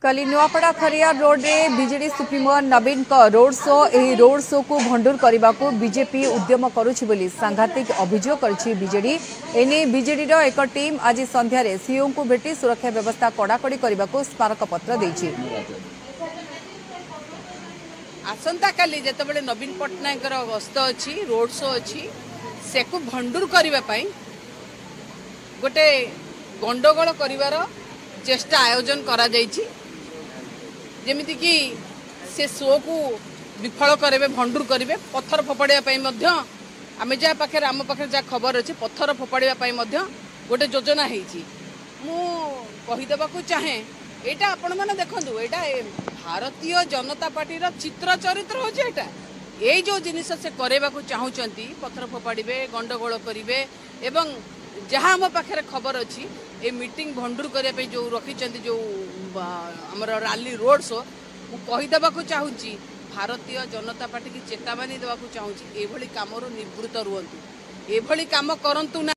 कली नुआपड़ा खरियार रोड रे BJD supremo नवीन का रोड शो एही रोड शो को भंडूर करने को बीजेपी उद्यम करुछि बोली सांघातिक अभियोग करछि बीजेडी। एने बीजेडी रो एक टीम आज संध्या रे सीओ को भेटी सुरक्षा व्यवस्था कड़ाकड़ी करने को स्मारक पत्र देछि। आसंता काली जेतेबेले नवीन पट्टनायक गस्त अच्छी रोड शो अच्छी से को भंडूर करने पाई गोटे गंडगोल करिवार चेष्टा आयोजन करा जाइछि। जेमिति कि से शो को विफल करेंगे भंडूर करेंगे पत्थर फोपाड़ा आम जहाँ पाखे आम पाखे जहाँ खबर अच्छे पत्थर फोपाड़ा गोटे योजना होदेवा चाहे यहाँ आपण मैंने देखु यहाँ भारतीय जनता पार्टी चित्र चरित्र होता यही जो जिनिस से करवा चाहूँगी पत्थर फोपाड़े गंडगोल करेंगे एवं जहाँ आम पाखे खबर अच्छी ये मीटिंग भंडूर करने जो रखी जो आमर रैली रोड शो मुदेवा चाहूँगी भारतीय जनता पार्टी की चेतावनी देवा चाहूँगी ये कम निवृत्त रुहतु ये कम करंतु ना।